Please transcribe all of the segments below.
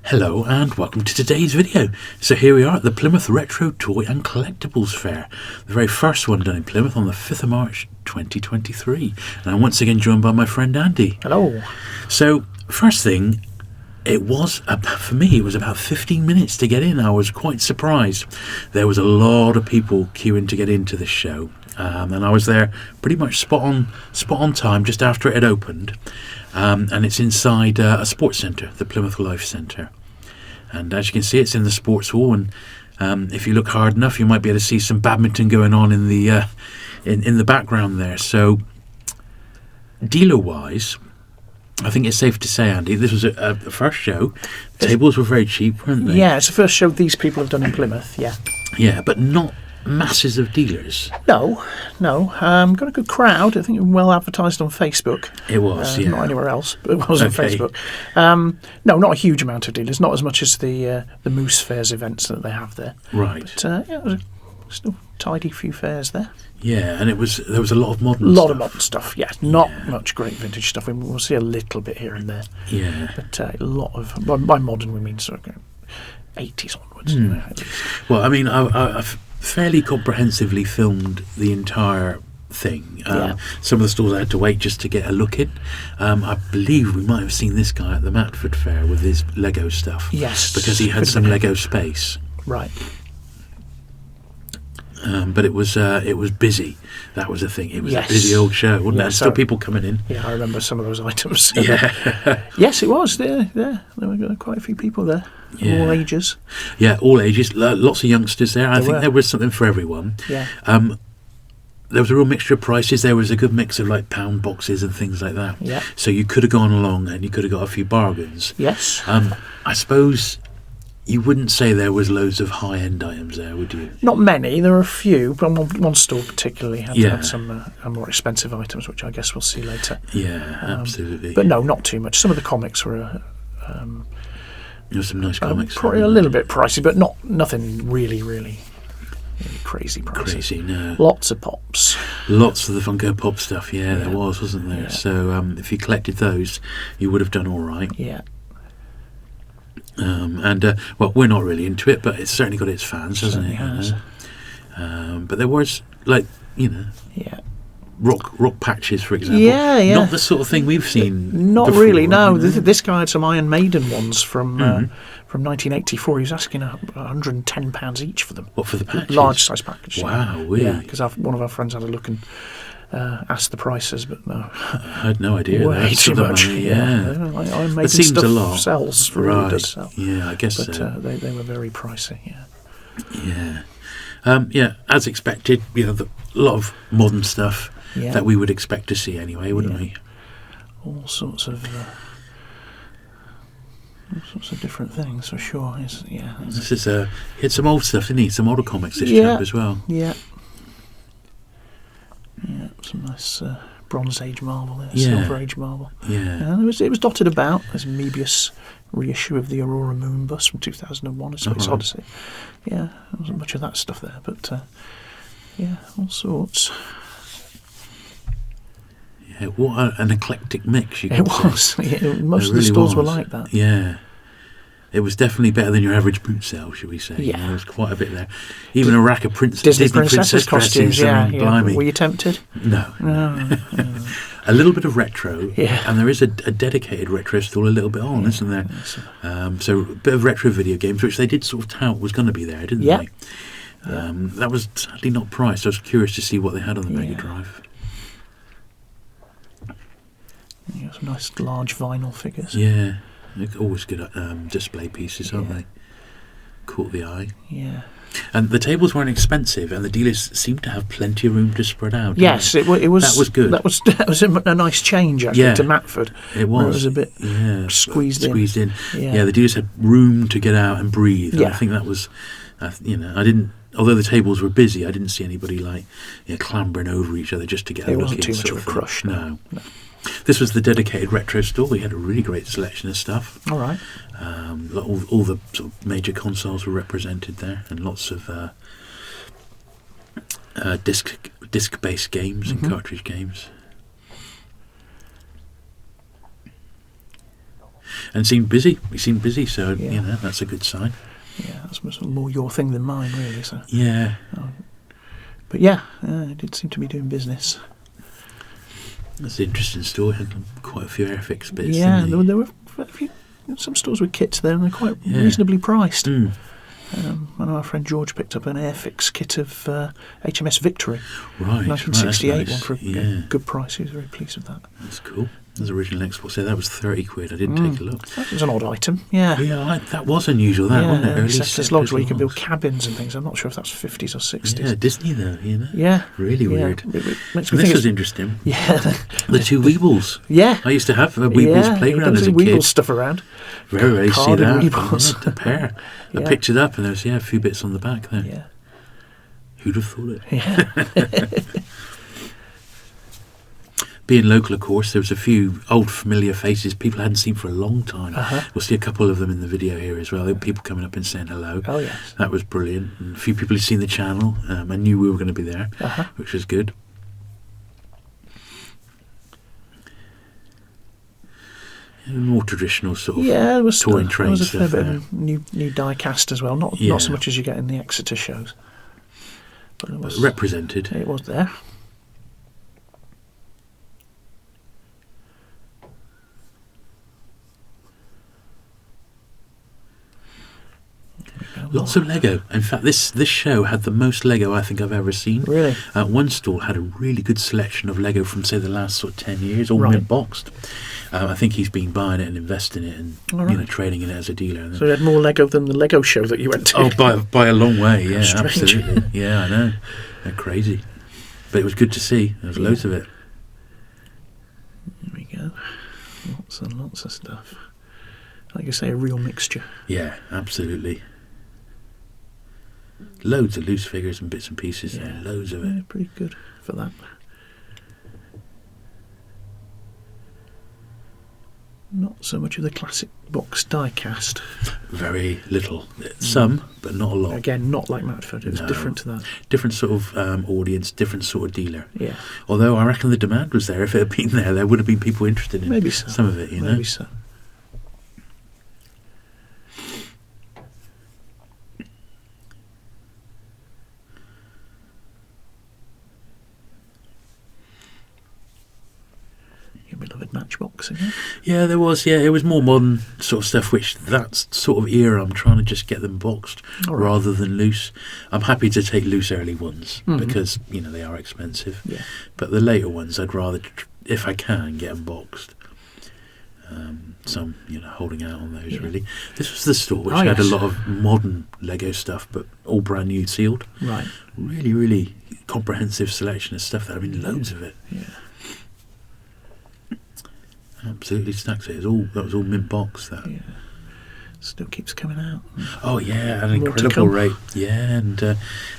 Hello and welcome to today's video. So here we are at the Plymouth Retro Toy and Collectibles Fair, the very first one done in Plymouth on the 5th of March 2023, and I'm once again joined by my friend Andy. Hello. So first thing, it was, for me, it was about 15 minutes to get in. I was quite surprised. There was a lot of people queuing to get into the show, and I was there pretty much spot on time just after it had opened. And it's inside a sports centre, the Plymouth Life Centre. And as you can see, it's in the sports hall, and if you look hard enough, you might be able to see some badminton going on in the in the background there. So, dealer-wise, I think it's safe to say, Andy, this was the first show. Tables were very cheap, weren't they? Yeah, it's the first show these people have done in Plymouth, yeah. Yeah, but not masses of dealers. No. Got a good crowd. I think it was well advertised on Facebook. It was, yeah. Not anywhere else, but it was on Facebook. No, not a huge amount of dealers, not as much as the Moose Fairs events that they have there. Right. But yeah, it was still tidy few fairs there. Yeah, and there was a lot of modern stuff. A lot of modern stuff, yeah. Not much great vintage stuff. We'll see a little bit here and there. Yeah. But a lot of, by modern we mean sort of 80s onwards. At least. Well, I mean, I've fairly comprehensively filmed the entire thing. Some of the stores I had to wait just to get a look in. I believe we might have seen this guy at the Matchbox Fair with his Lego stuff. Yes. Because he had some Lego space. Right. But it was busy. That was the thing. It was a Yes. busy old show, wasn't it? Yeah, And still people coming in. Yeah, I remember some of those items. Yeah. Yes, it was. There were quite a few people there, Yeah. all ages. Yeah, all ages. Lots of youngsters there. I There think were. there was something for everyone. Yeah. There was a real mixture of prices. There was a good mix of like pound boxes and things like that. Yeah. So you could have gone along and you could have got a few bargains. Yes. I suppose you wouldn't say there was loads of high-end items there, would you? Not many. There were a few, but one store particularly had Yeah. some more expensive items, which I guess we'll see later. Yeah, absolutely. But no, not too much. Some of the comics were There were some nice comics. probably a little bit pricey, but nothing really crazy pricey. Crazy, no. Lots of pops. Lots of the Funko Pop stuff, yeah, there Yeah. wasn't there? Yeah. So if you collected those, you would have done all right. Yeah. Well, we're not really into it, but it's certainly got its fans, hasn't it? Certainly has. But there was, like, Yeah. rock patches, for example. Yeah. Not the sort of thing we've seen. Not before, really, no. you know? This guy had some Iron Maiden ones from 1984. He was asking £110 each for them. What, for the patches? Large size package. Wow, Yeah, because one of our friends had a look and asked the prices, but no. I had no idea. Way That's too the much. money, yeah. Iron Maiden It seems stuff a lot. sells, really Right. does sell. Yeah, I guess But so. they were very pricey, yeah. Yeah. As expected, a lot of modern stuff Yeah. that we would expect to see anyway, wouldn't we? All sorts of different things, for sure. This is he had some old stuff, didn't he? Some older comics, this Yeah. chap as well. Yeah. Yeah, some nice Bronze Age marble there, Yeah. Silver Age marble. Yeah. And it was dotted about. There's a Mebius reissue of the Aurora Moon bus from 2001, A Space right. Odyssey. Yeah, there wasn't much of that stuff there, but yeah, all sorts. Yeah, what an eclectic mix you could It say. was. Yeah, most It of the really stores were was. like that. Yeah. It was definitely better than your average boot sale, should we say? Yeah. There was quite a bit there. Even a rack of Disney princess dresses, costumes, I mean, blimey. Were you tempted? No. A little bit of retro, Yeah. and there is a dedicated retro stall a little bit on, isn't there? So a bit of retro video games, which they did sort of tout was going to be there, didn't Yeah. they? That was sadly not priced. I was curious to see what they had on the Mega Yeah. Drive. Yeah, some nice large vinyl figures. Yeah, they're always good display pieces, aren't Yeah. they? Caught the eye. Yeah. And the tables weren't expensive, and the dealers seemed to have plenty of room to spread out. didn't Yes, they? it was. That was good. That was a nice change, actually, Yeah. to Matford. It where was. It was a bit squeezed in. Yeah. Yeah. The dealers had room to get out and breathe. And I Yeah. think that was, I didn't. Although the tables were busy, I didn't see anybody clambering over each other just to get a It look wasn't in. too much sort of a thing. crush, no. This was the dedicated retro store. We had a really great selection of stuff. All right. All the sort of major consoles were represented there, and lots of disc-based games and cartridge games. And seemed busy. He seemed busy, so Yeah. that's a good sign. Yeah, that's much more your thing than mine, really. So. Yeah. But yeah, it did seem to be doing business. That's an interesting store. Had quite a few Airfix bits. Yeah, didn't there were a few, some stores with kits there, and they're quite reasonably priced. Mm. I know our friend George picked up an Airfix kit of HMS Victory, Right, 1968 right, that's one nice. for a good price. He was very pleased with that. That's cool. There's original export. So that was £30. I didn't take a look. That was an odd item. Yeah. Yeah, that was unusual. Wasn't it? Early Sector's logs where you can build logs. cabins and things. I'm not sure if that's 50s or 60s. Yeah, Disney though. Yeah. Really Yeah. weird. It makes And me this think was interesting. Yeah. The two Weebles. Yeah. I used to have a Weebles playground as a Weebles kid. stuff around. Very rarely see Carded that. Weebles. A pair. I Yeah. picked it up and there was a few bits on the back there. Yeah. Who'd have thought it? Yeah. Being local, of course, there was a few old familiar faces people hadn't seen for a long time. We'll see a couple of them in the video here as well. There were people coming up and saying hello. Oh, yes. That was brilliant. And a few people had seen the channel. I knew we were going to be there, which was good. More traditional sort of There was touring there train was a stuff fair bit there. of new die cast as well. Not so much as you get in the Exeter shows. But it was Represented. It was there. Lots of Lego. In fact, this show had the most Lego I think I've ever seen. Really? One stall had a really good selection of Lego from, say, the last sort of 10 years, all Right. mid-boxed. I think he's been buying it and investing it and trading in it as a dealer. And So you had more Lego than the Lego show that you went to. oh, by a long way, yeah, Strange. absolutely. Yeah, I know. They're crazy. But it was good to see. There was loads of it. There we go. Lots and lots of stuff. Like you say, a real mixture. Yeah, absolutely. Loads of loose figures and bits and pieces there. Loads of it. Yeah, pretty good for that. Not so much of the classic box die cast. Very little. Some, but not a lot. Again, not like Matford. It was No. different to that. Different sort of audience, different sort of dealer. Yeah. Although I reckon the demand was there. If it had been there would have been people interested in Maybe so. some of it, Maybe so. Your beloved Matchbox again. Yeah, there was. Yeah, it was more modern sort of stuff, which that sort of era I'm trying to just get them boxed All right. rather than loose. I'm happy to take loose early ones because, they are expensive. Yeah. But the later ones I'd rather, if I can, get them boxed. So I'm, holding out on those really. This was the store which had a lot of modern Lego stuff, but all brand new sealed. Right. Really, really comprehensive selection of stuff there. I mean, loads of it. Yeah. Absolutely stacked it. That was all mint box. That. Yeah. Still keeps coming out. Oh yeah, at an More to incredible come. rate. Yeah, and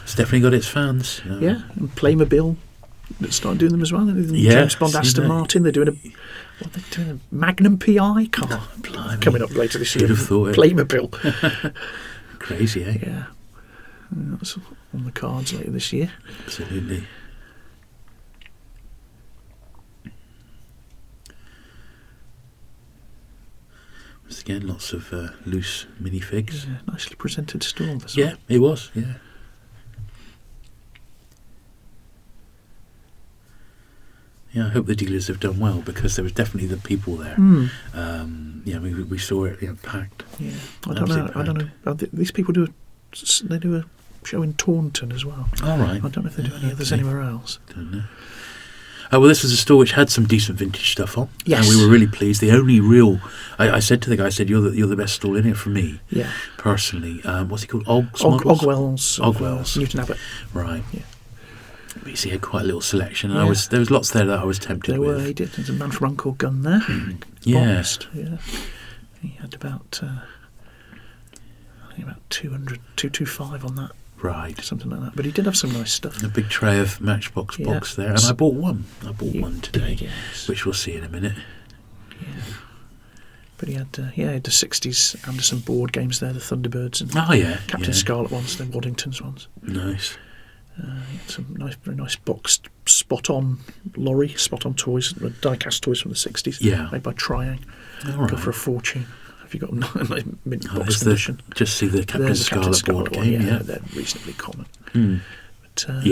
it's definitely got its fans. Yeah. And Playmobil that started doing them as well. They're doing Yeah, James Bond, seen Aston that. Martin. They're doing a Magnum PI car Blimey. coming up later this year. Who'd have thought it? Playmobil. Crazy, eh? Yeah. That's on the cards later this year. Absolutely. Once again, lots of loose minifigs. Yeah, nicely presented stall. This Yeah, one. it was. Yeah. Yeah, I hope the dealers have done well because there was definitely the people there. We saw it packed. Yeah. I don't know. These people do a show in Taunton as well. All right. I don't know if they do any others anywhere else. Don't know. Well, this was a store which had some decent vintage stuff on. Yes. And we were really pleased. The only real... I said to the guy, you're the best stall in here for me, Yeah. personally. What's he called? Ogwell's? Ogwell's. Newton Abbot. Right. Yeah. But you see, he had quite a little selection. And Yeah. there was lots there that I was tempted There with. were. He did. There's a Man from Uncle Gun there. Yeah. Boxed, yeah. He had about 225 on that. Right. Something like that. But he did have some nice stuff. A big tray of Matchbox Yeah. box there. And I bought one. One today, Yes. which we'll see in a minute. Yeah. But he had the 60s Anderson board games there, the Thunderbirds and Oh, yeah. Captain yeah. Scarlet ones, the Waddingtons ones. Nice. He had some very nice boxed spot-on toys, die-cast toys from the 60s. Yeah. Made by Triang. All Go right. for a fortune. if you got them like mint box there's condition. Just see the Captain There's the Captain Scarlet board one, game. Yeah, they're reasonably common. But,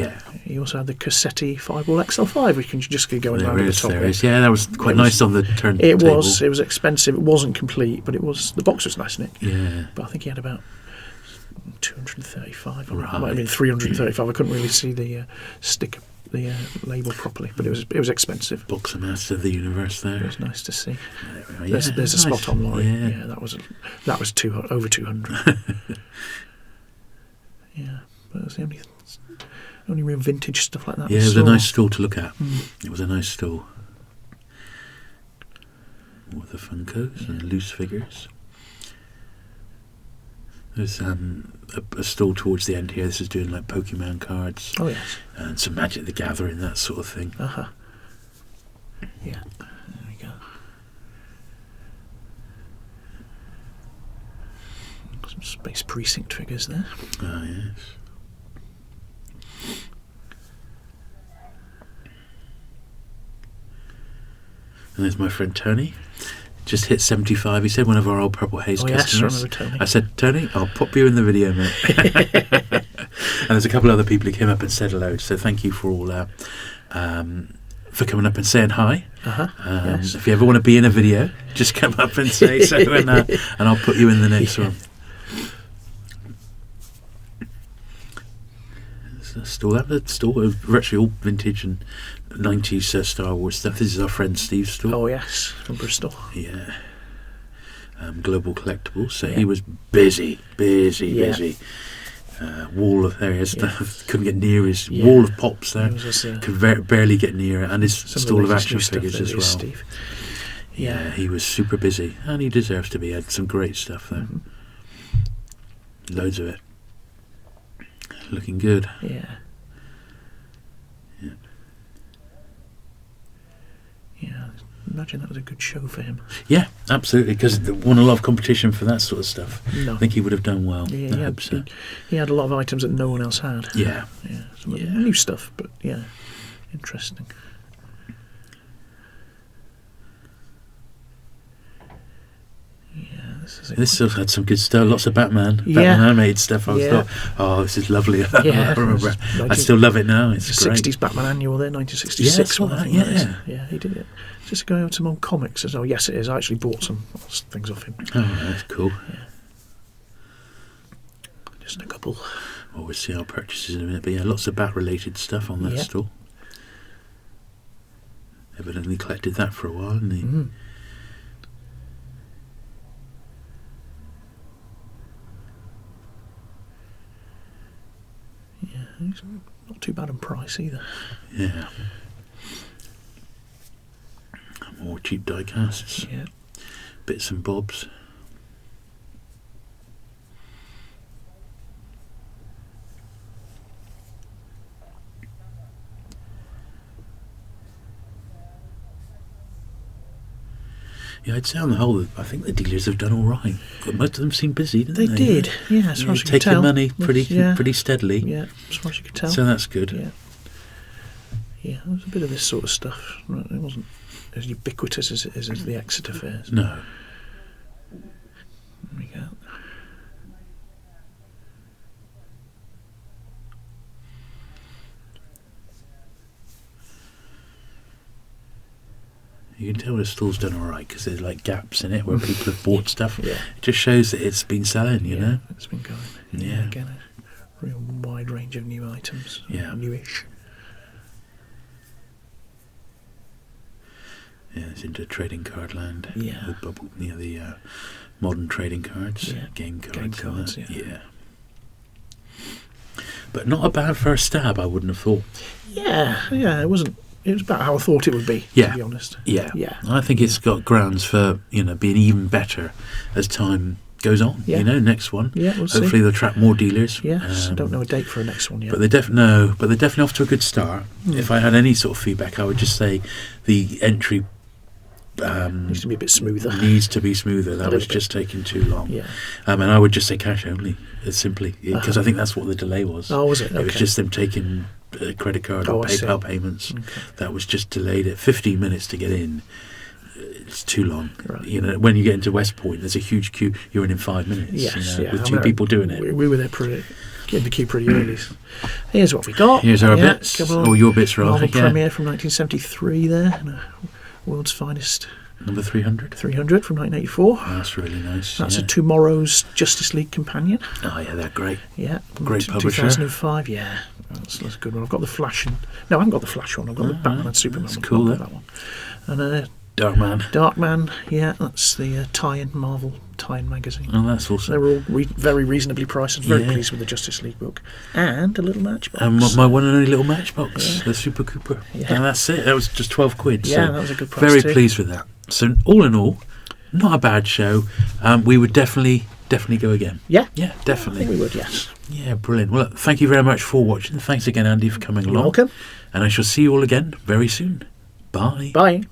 he also had the Cassetti 5-ball XL5, which you just could go and round the top. There is. Yeah, that was quite nice on the turntable. It was expensive. It wasn't complete, but the box was nice, Nick. Yeah. But I think he had about 235. Right. It might have been 335. I couldn't really see the sticker, the label properly, but it was expensive. Boxer Master of the Universe there. It was nice to see. Yeah, there's a spot online. Yeah, that was over 200. Yeah, but it was the only real vintage stuff like that. Yeah, it was a nice stall to look at. It was a nice stall with the Funkos and loose figures. There's a stall towards the end here. This is doing like Pokemon cards. Oh yes. And some Magic the Gathering, that sort of thing. Yeah. There we go. Some Space Precinct figures there. Ah, yes. And there's my friend Tony. Just hit 75. He said, one of our old Purple Haze customers. Yes, I remember Tony. I said, Tony, I'll pop you in the video, mate. And there's a couple of other people who came up and said hello. So thank you for all for coming up and saying hi. Yes. If you ever want to be in a video, just come up and say so, and I'll put you in the next one. The store virtually all vintage and 90s Star Wars stuff. This is our friend Steve's store. Oh yes, from Bristol. Yeah. Global Collectibles. So he was busy. Wall of stuff. Couldn't get near his wall of pops there. Could barely get near it, and his stall of action figures as well. Steve. Yeah, he was super busy, and he deserves to be. He had some great stuff there. Loads of it. Looking good. Yeah. Imagine that was a good show for him. Yeah, absolutely, because there won a lot of competition for that sort of stuff. No. I think he would have done well. Yeah, he had a lot of items that no one else had. Yeah. Some new stuff, but interesting. This still had some good stuff. Lots of Batman animated stuff. I thought, oh, this is lovely. I remember. I still love it now. It's the great. 60s Batman annual there, 1966. Yeah, he did it. Just going over to some comics as well. Yes, it is. I actually bought some things off him. Oh, that's cool. Yeah. Just a couple. Well, we'll see our purchases in a minute. But yeah, lots of Bat-related stuff on that stall. Evidently collected that for a while, didn't he? It's not too bad in price either. Yeah. More cheap die casts. Yeah. Bits and bobs. Yeah, I'd say on the whole, I think the dealers have done all right. Most of them seem busy, didn't they? They did, yeah. As far as you could tell, taking money pretty steadily. Yeah, as far as you could tell. So that's good. Yeah, there was a bit of this sort of stuff. It wasn't as ubiquitous as it is as the Exeter fairs. No. There we go. You can tell the store's done all right because there's like gaps in it where people have bought stuff. Yeah. It just shows that it's been selling, you know? It's been going. Yeah. Again, a real wide range of new items. Yeah. Newish. Yeah, it's into trading card land. Yeah. The bubble, the modern trading cards, game cards. Yeah. But not a bad first stab, I wouldn't have thought. Yeah, it wasn't. It was about how I thought it would be, to be honest. Yeah. I think it's got grounds for, being even better as time goes on. Yeah. Next one. Yeah, we'll see. Hopefully they'll attract more dealers. Yes, I don't know a date for a next one yet. But they're definitely off to a good start. If I had any sort of feedback, I would just say the entry needs to be a bit smoother. That was just taking too long. Yeah. And I would just say cash only, simply, because I think that's what the delay was. Oh, was it? Okay. It was just them taking credit card or PayPal payments. Okay. That was just delayed it 15 minutes to get in. It's too long. Right. You know, when you get into West Point, there's a huge queue. You're in 5 minutes. Yes, you know, with 2 people doing it. We were there getting the queue pretty early. Here's what we got. Here's our bits. Your bits, right? Marvel premiere from 1973 there. World's Finest. Number 300. 300 from 1984. That's really nice. That's a Tomorrow's Justice League companion. Oh, yeah, they're great. Yeah. Great publisher. 2005, yeah. That's a good one. I've got the Flash. No, I haven't got the Flash one. I've got the Batman and Superman. That's cool, that one. And Darkman. Yeah, that's the tie-in Marvel tie-in magazine. Oh, that's awesome. They were all very reasonably priced. I was very pleased with the Justice League book. And a little Matchbox. And my one and only little Matchbox, the Super Cooper. Yeah. And that's it. That was just 12 quid. Yeah, so that was a good price very too. Pleased with that. So all in all, not a bad show. We would definitely go again. Yeah? Yeah, definitely. I think we would, yes. Yeah, brilliant. Well, thank you very much for watching. Thanks again, Andy, for coming along. Welcome. And I shall see you all again very soon. Bye. Bye.